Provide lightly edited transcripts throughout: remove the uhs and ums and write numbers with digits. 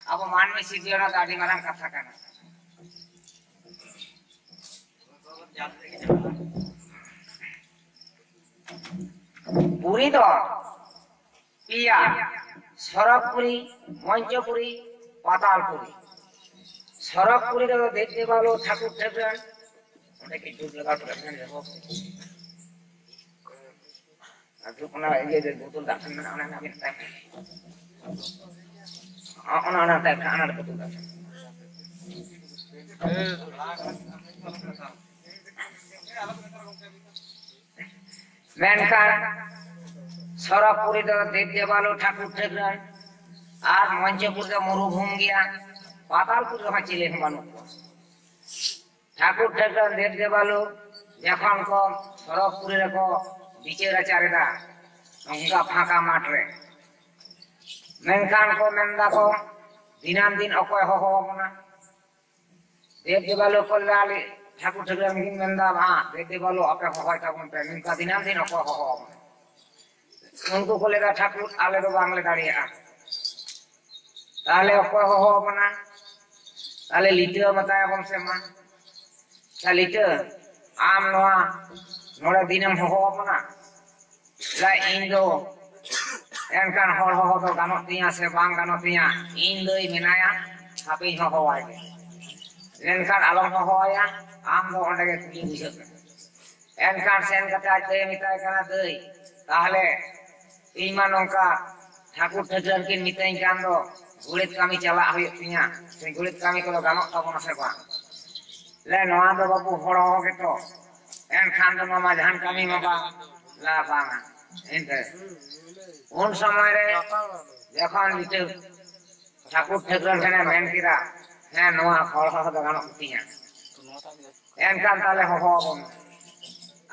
अब मानवी सिद्धियों का आदि मारन कथा करना पूरी तो पिया सरकपुरी मंचपुरी पातालपुरी सरकपुरी तो देखते वालों ठाकुर ठाकुर उनके दूध लगा कर रखने हैं अभी उन्हें ये जो बोतल दाखन में उन्हें ना मिलता है उन्हें टाइप का अनार बोतल दाखन मैंने सरकपुरी तो देखते वालों ठाकुर ठाकुर আর মঞ্চপুরে মরুভূমিয়া পাতালপুরে হাঁচিলে মানুষ ঠাকুর ঠাকুর দেব দেবালো যখন কো সরকপুরে কো বিচেরা চারেদা নঙ্গা ফাঁকা মাঠরে মেনখান কো মেন্দা কো দিনাম দিন অকয় হবনা দেব দেবালো কল্লালে ঠাকুর ঠাকুর মিহিন মেন্দা ভা দেব দেবালো অকে হয় তখন মেনকা দিনাম দিন অকয় হবনা उनको बोलेगा ठाकुर आले तो बांग्ले दाड़िया ताले अकोय हो अपना ताले लीटर बताया कम से मां ताले लीटर आम नोआ नोड़ा दिनम हो अपना ला इंदो एनकान हर हो तो गानोतिया से बांग गानोतिया इंदो ही मिनाया हापी हो आए एनकान आलम हो आया आम दो अंडे के कुली बुझत एनकान सेन कता दे मिताय कना दई ताले इमा नौका ठाकुर ठाकुर के मिताई कान दो गुलित कामी चला हुयुग तिया से गुलित कामी को गानोक ताबोना से बा ले नोआ दो बाबू हड़ो हो के तो एन खान दो मामा जहान कामी माबा ला बांगा एनते उन समय रे जखन लिटे ठाकुर ठाकुर ने मेन किरा है नोआ हड़ हो दो गानोक तिया एन कान ताले हो बन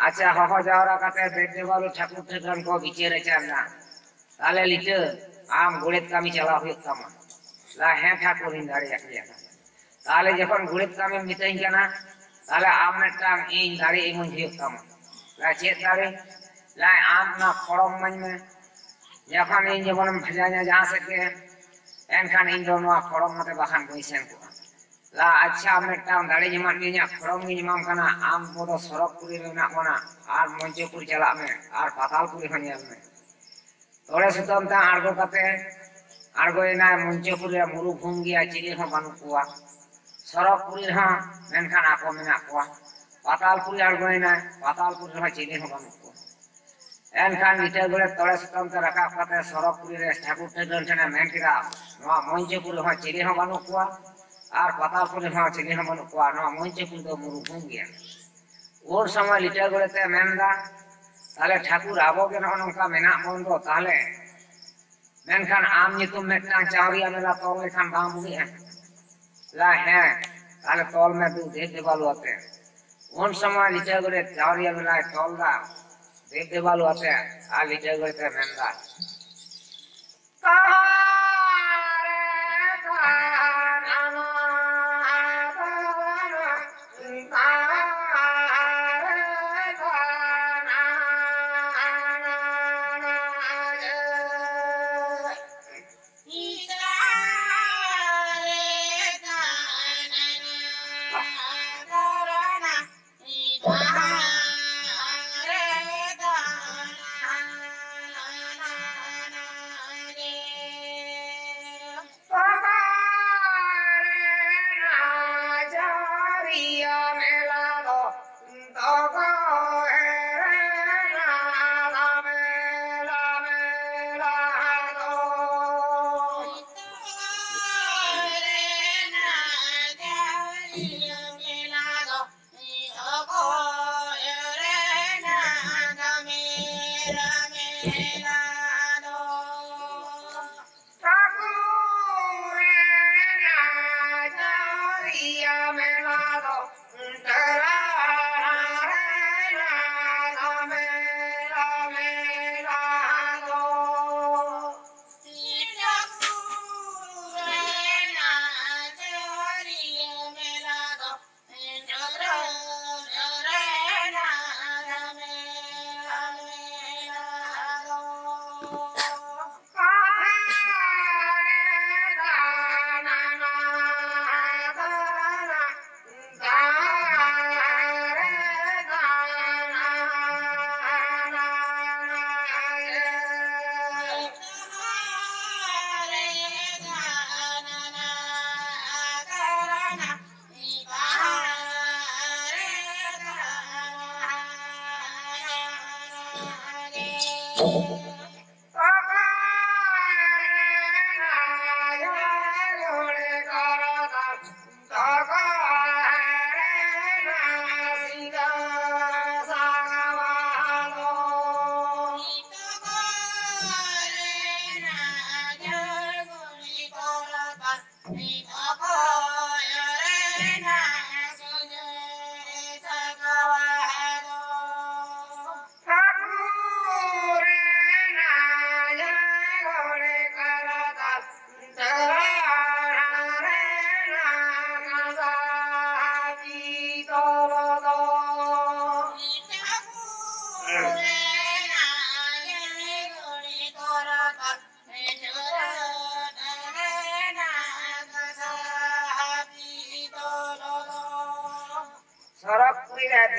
अच्छा हो जावरा काते देख देवालो ठाकुर ठाकुर को बिचेरे चारना ताले लिटे आम गुलित कामी चला हुयुग तामा ला है ठाकुर इन दाड़ी आखिया ताले जखन गुलित कामी मिताई जाना ताले आम ने टांग इन दाड़ी इमुन हुयुग तामा ला चेत दाड़ी ला आम ना खड़म मन में जखन इन जबन भजाना जहां से के एनखान इन दोनों खड़म मते बाखान कोइसेन को ला अच्छा आम ने टांग दाड़ी जमान निया खड़म नि जमाम कना आम बोdo सरकपुरी मेना कोना आर मंचपुर चला में आर पातालपुरी हनियल में थोड़े सुतम ता आड़गो कते आड़गोय ना मंचपुरी मरुभूमिया चिली हो बानु कुआ सरकपुरी हा मेनखान आको मेना कुआ पातालपुरी आड़गोय ना पातालपुरी हा चिली हो बानु कुआ एनखान लिटे गोले थोड़े सुतम ता रखा कते सरकपुरी रे ठाकुर ठाकुर ठना मेनकिरा नो मंचपुरी हा चिली हो बानु कुआ आर पातालपुरी हा चिली हो बानु कुआ नो मंचपुरी तो मरुभूमिया और समय लिटे गोले ते मेनदा ताले ठाकुर आबो के नौका मेना बंदो ताले मेनखान आम नितुम मेटना चावरिया मेला तोल लेखान बाम बुगी है ला है ताले तोल में दू दे देवालो आते उन समय लिटे गोले चावरिया मेला तोल दा दे देवालो आते आ लिटे गोले ते मेंदा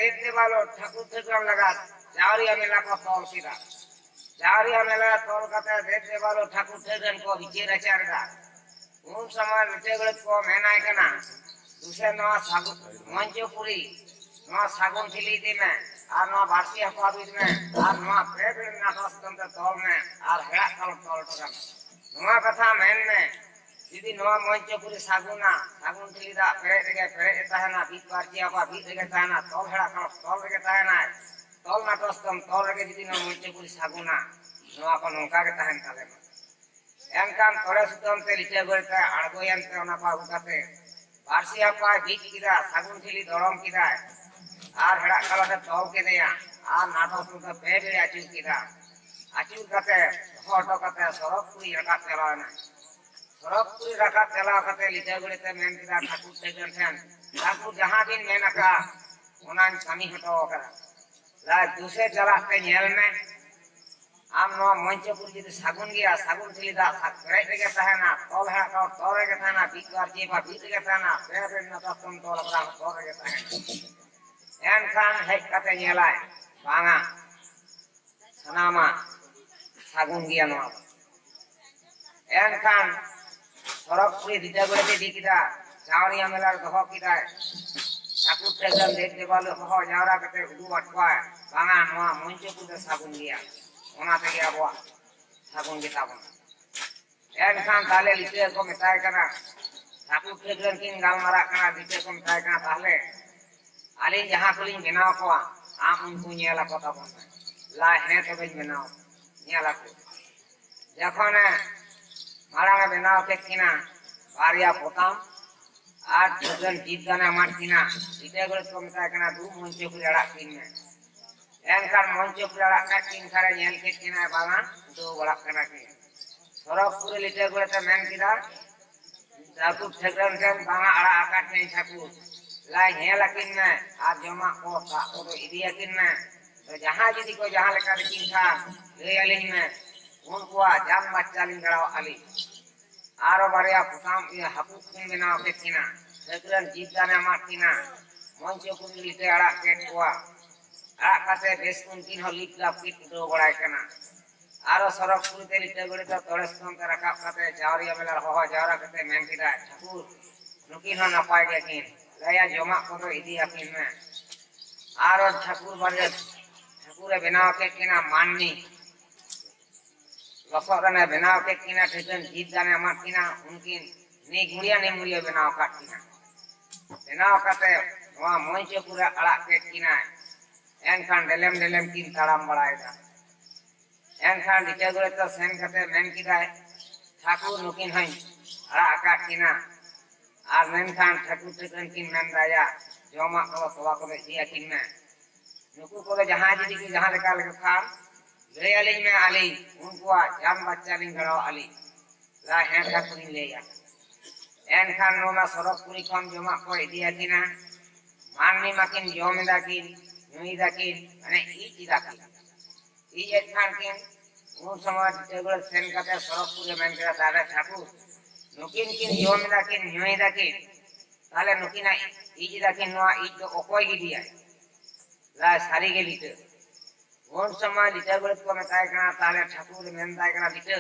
देखने वालों ठाकुर ठाकुर लगा जावरिया मेला को तौल किया जावरिया मेला तौल करते देखने वालों ठाकुर ठाकुर को विचेर चारगा उन समय विचेर को मेना करना दूसरे नवा सागु मंचपुरी नवा सागुन थिली दी में और नवा भारतीय पाबिद में और नवा प्रेम नाटक तौल में और हेड़ा कल तौल टका नवा कथा मेन में यदि नवा मंचपुरी सागुना सागुन थिली दा पेरे ताहना बीत पार्टिया बा बीत गे ताहना तौल हेड़ा कल तौल गे ताहना तौल नाटक तौल गे यदि नवा मंचपुरी सागुना नवा को नौका के ताहन ताले एनकान तोरे सुतम ते लिटे गोते आड़गोयन ते ओना पा उकाते भारतीय पा बीत किदा सागुन थिली दरम किदा और हेड़ा कल ते तौल के देया और नाटक तो पेरे आचु किदा आचु कते फोटो कते सरकपुरी रका चलाना सरकपुरी रखा चला करते लिटे गुड़े मेन किदा ठाकुर टेगन ठन ठाकुर जहां दिन मेना का ओनान कमी हटो करा ला दूसरे चला के नेल में आम नो मंचपुर जी सागुन गया सागुन थिली दा करे के तहना तोल है का तोरे के तहना बीतवार जी बा बीत के तहना पेरे न तस्तम तोल करा तोरे के तहना एन खान है कते नेलाय बांगा सनामा सागुन गया नो एन खान सरकपुरी दिता गुड़े दी किदा जावरिया मेला दहो किदा ठाकुर टेगन देखते वाले हो जावरा कते उडू अटवा बांगा नवा मंचपुर सागुन गया ओना ते गया बवा सागुन गिता बना एन खान ताले लिटे को मिटाय कना ठाकुर टेगन किन गालमारा कना दिते को मिटाय कना ताले आली जहां कुलिन बनाव को आम उनको नेला को तबन ला है तो बिन बनाव नेला को जखने मारा बनाव के किना बारिया पोताम आज जगन जीत गाना मारतिना इते गले को मिटा कना दू मंचे पुराड़ा किन में एनकार मंचे पुराड़ा का किन करे नेल के किना बाला दो बड़ा कना के सरकपुर लिटे गले ते मेन किदा ठाकुर ठेकरन के बांगा आड़ा आकाट नहीं ठाकुर लाई हेला किन में आज जमा को ता तो इदिया किन में तो जहां यदि को जहां लेकर किन था ले आलिन में उनको जान बच्चा लिन गड़ाव आली आरो बारिया पुताम ये हकुक किन बिना के किना ठेकरन जीत गाना मारतिना मंचे पुरी लिटे आड़ा के कोआ आ काते बेस कुन किन हो लिट ला पिट दो बड़ाय कना आरो सरकपुर ते लिटे गड़े तो तोड़स्तम ते रखा काते जावरिया मेला हो जावरा कते मेन किदा ठाकुर नुकिन हो नपाय के किन लया जमा को तो इदी अकिन में आरो ठाकुर बारे ठाकुर बिना के किना माननी लसरने बनाव के किना ठेकन जीत जाने मारतिना उनकी नी गुड़िया ने मुड़िया बनाव काटिना बनाव काटे वहां मंचे पूरा अड़ा के किना एनखान डेलेम किन ताड़ाम बड़ायदा एनखान दिटे गुड़े तो सेन कते मेन किदा ठाकुर नुकिन हई अड़ा काटिना और मेनखान ठाकुर ठेकन किन मेन दाया जमा को सवा को दिया किन में नुकु को जहां जी जहां लेका लेका खा ले आली में आली उनको जान बच्चा लिंग गड़ाव आली ला है ठाकुर ले या एन खान नोना सरकपुरी कम जमा को दिया किना माननी माकिन जोमिदा किन नुईदा किन माने इदा किन ई एक खान किन उन समय टेबल सेन कते सरकपुरी में के तारे ठाकुर नुकिन किन जोमिदा किन नुईदा किन ताले नुकिना इदा किन नोआ ई तो ओकोय गी दिया ला सारी के लिटे उन समय लिटे गुड़े को मिटाय कना ताले ठाकुर मेनदाय कना लिटे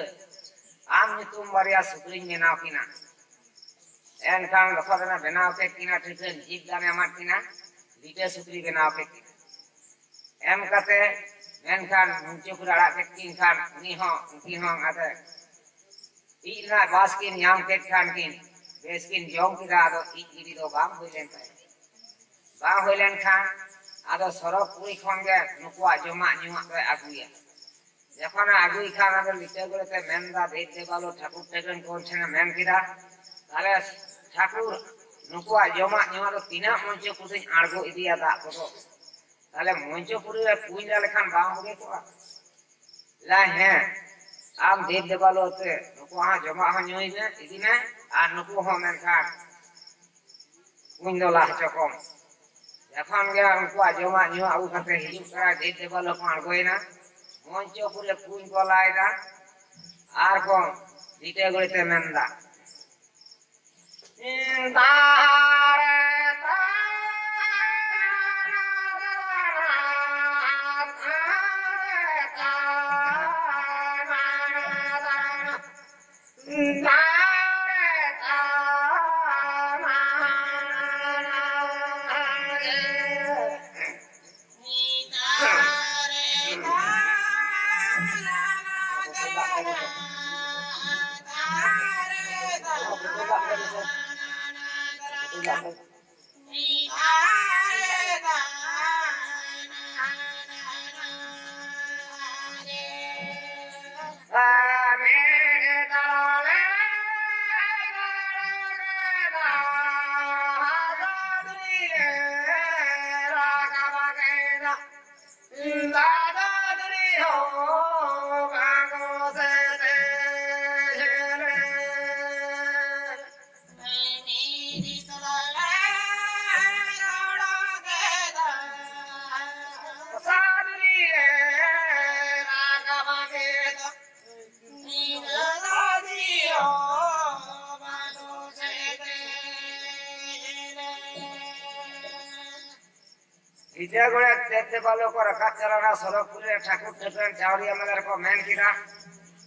आम नितुम बारिया सुक्रिन बनाव किना एन खान लखदना बनाव के किना ठेकन जीत गाने मारतिना लिटे सुक्री बनाव के किना एम कते मेनखान मुंचे को अड़ा के किन खान उनी हो आते इना बास किन याम के खान किन बेस किन जोंग की आदो इदी दो बाम होइलेन ताई बाम होइलेन खान आदो सरक पुरी खंगे नुकुआ जमा न्युआ तो आगुया जखन आगुई खान आदो लिटे गुलेते मेनदा देख देबालो ठाकुर टेकन कोन छेना मेन किदा ताले ठाकुर नुकुआ जमा न्युआ तो तीना मुंचे कुछ आड़गो इदिया दा को ताले मुंचे पुरी रे कुइना लेखान बाम होगे को ला है आम देख देबालो ते नुकुआ जमा हो न्युई ने इदिने आ नुकु हो मेन खान कुइनो ला चकम এখন গে উনকো জমা নিও আবু কাতে হিজুক করা দিতে বলো কোন কইনা মঞ্চ পুরে কুইন গলায়দা আর কোন দিতে গইতে মেন্দা ইন্দারে इजा गोड़ा देखते बालो को रखा चलाना सरकपुरे ठाकुर टेकन चावरिया मलर को मेन किदा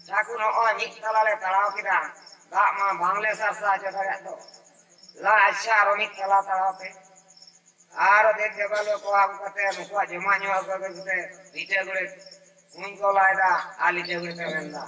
ठाकुर ओ निक तलाले तलाव किदा दा मा बांग्ले सरसा जगरे तो ला अच्छा रोमिक तला तलाव पे आर देखते बालो को हम कते मुको जमा न्यो गगते इटे गोड़े कुन को लायदा आली जगरे ते मेंदा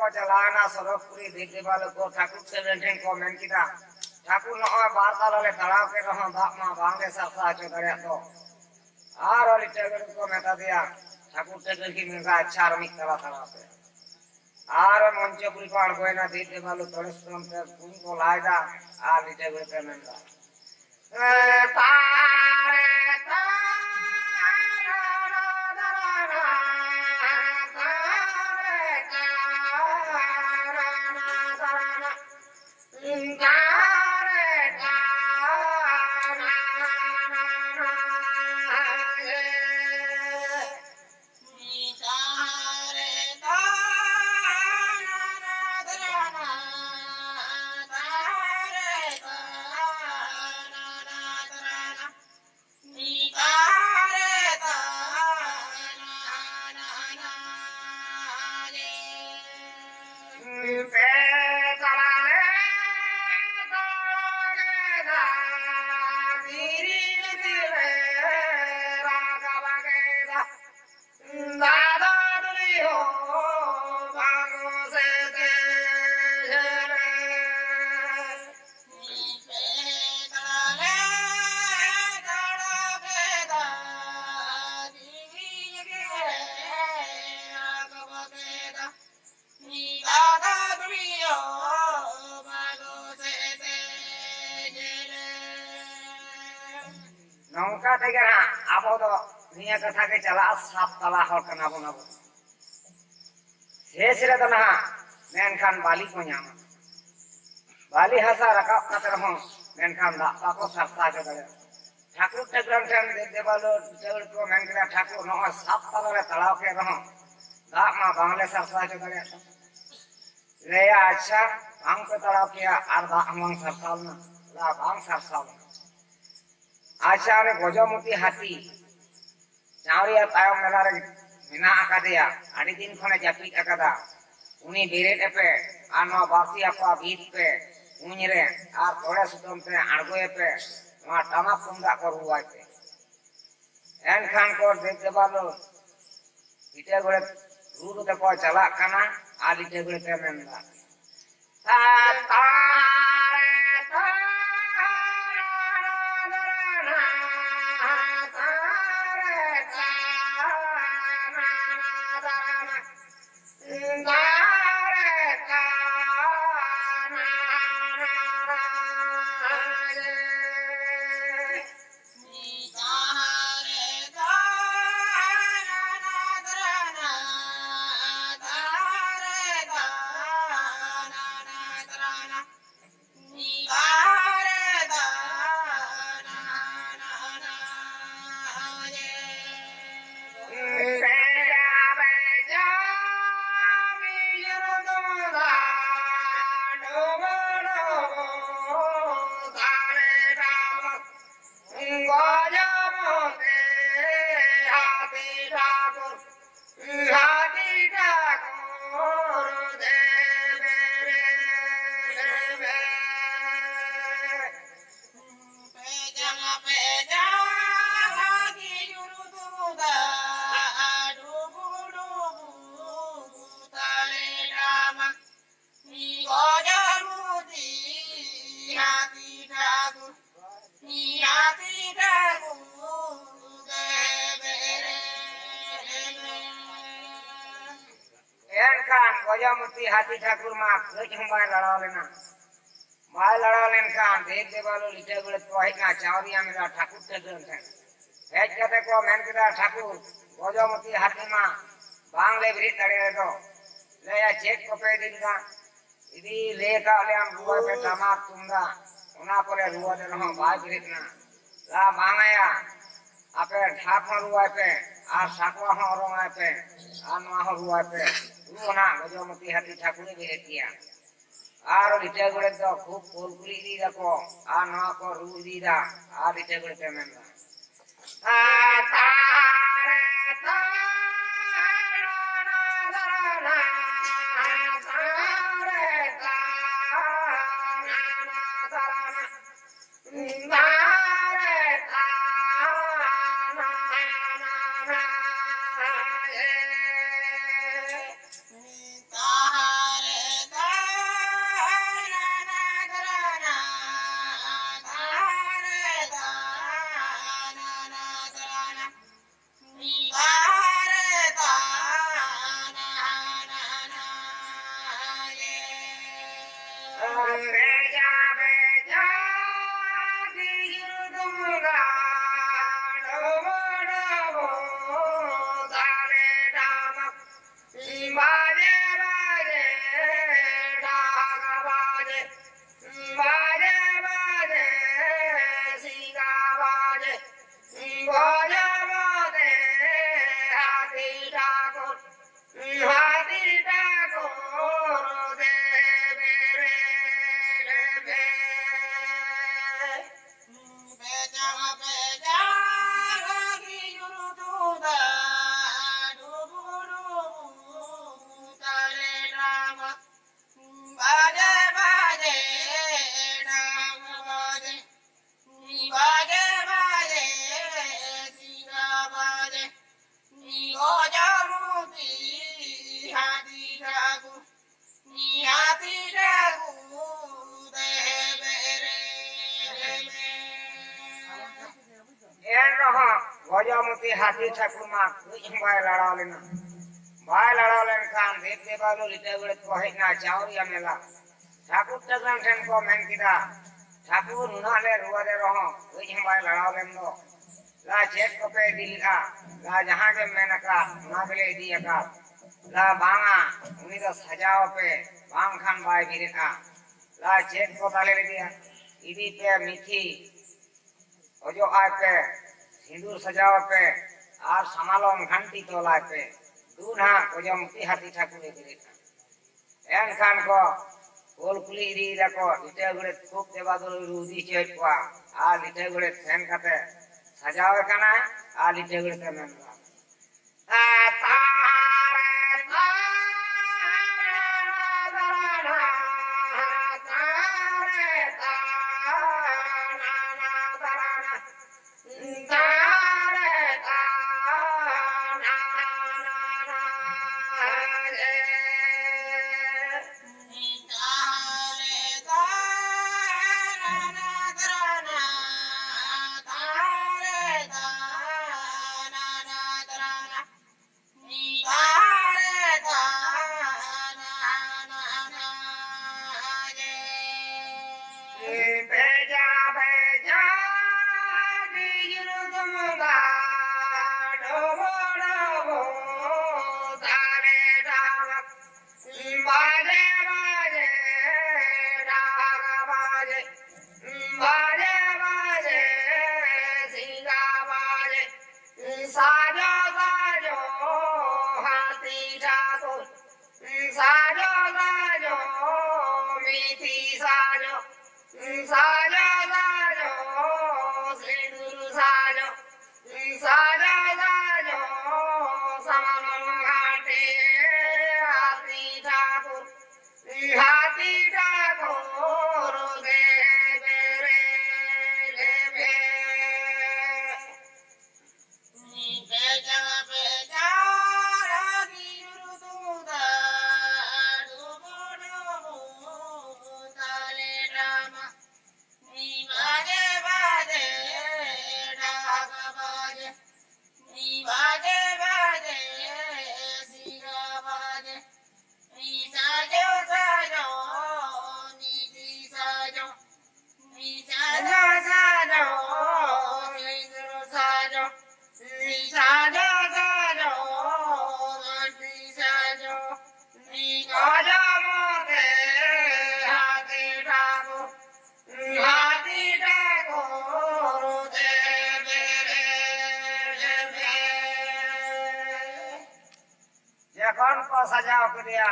चलाना सरकपुरी देखे वाले को ठाकुर से बेठे को मेन किदा ठाकुर न बार ताले तलाव के रहो बाप मा बांगे सरसा चोदरे तो आर वाली टेगर को मेता दिया ठाकुर टेगर की मेगा अच्छा रमिक तला तला पे आर मंचपुरी पार गोयना देखे वाले तोड़े सुन पे कुन को लायदा आ टेगर पे मेंदा तारे नौका तेगे ना आबो दो निया कथा के चला सात तला हर कना बना बो शेष रे तो ना मेनखान बाली को ᱧᱟᱢᱟ बाली हसा रकाब कतर हो मेनखान दा ताको सरसा के दे ठाकुर ठाकुर ठन देवालो देवल को मेनकरा ठाकुर न सात तला रे तलाव के रहो दा मा बांगले सरसा के दे ले अच्छा बांग को तलाव के आर दा हमन सरसाल ना ला बांग सरसाल आचार्य गजमती हाथी चावरिया तायम मेला रे मेना आकादिया आडी दिन खने जापी आकादा उनी बेरेट पे आनो बासी आपा भीत पे उनरे आर थोड़े सुतम पे आड़गोए पे मा टमा कुंदा को रुवाय पे एन खान को देख देबालो इटे गोरे रूरु ते को चला खाना आली ते गोरे ते मेनदा ता ता गजमती हाथी ठाकुर मा कई हमाय लड़ा लेना माय लड़ा लेन खान देख देवालो लिटे गुले तो हिना चावरिया मेरा ठाकुर ठाकुर थे हेज कते को मेन केदा ठाकुर गजमती हाथी मा बांगले ब्री तड़े दो ले या चेक को पे दिनगा इदी ले का ले हम रुवा पे तमा तुंगा उना परे रुवा दे रहो बाय ब्रीतना ला मांगया आपे ठाकुर रुवा पे आ साकवा हो रोंगा पे आ मा हो रुवा पे रुना गजमती हाथी ठाकुर बेटिया आरो लिटे गुले तो खूब पोलपुरी दी रखो आ ना को रू दी दा आ लिटे गुले पे मेनदा आ तारे तारे ना तारे गजमती हाथी ठाकुर मा कुछ बाय लड़ा लेना खान देव देवालो लिटे गुड़े को हेना चावरिया मेला ठाकुर टगन ठेन को मेन किदा ठाकुर नुनाले रुवादे रहो ओई हमाय लड़ाव लेम दो ला चेक को पे दिलका ला जहां के मेनका नागले दियका ला बांगा उनी तो सजाओ पे बांग खान बाय बिरका ला चेक को ताले दिया इदी पे मिठी ओजो आय पे सिंदूर सजाओ पे और समालोम घंटी तो लाए पे दूना ओजो मुक्ति हाथी ठाकुर बिरका एन खान को ओल कुली री रको लिटे गुड़े खूब देवा दो रूदी चेक को आ लिटे गुड़े सेन कते सजावे कना आ लिटे गुड़े ते मेनला जखन को सजाओ करिया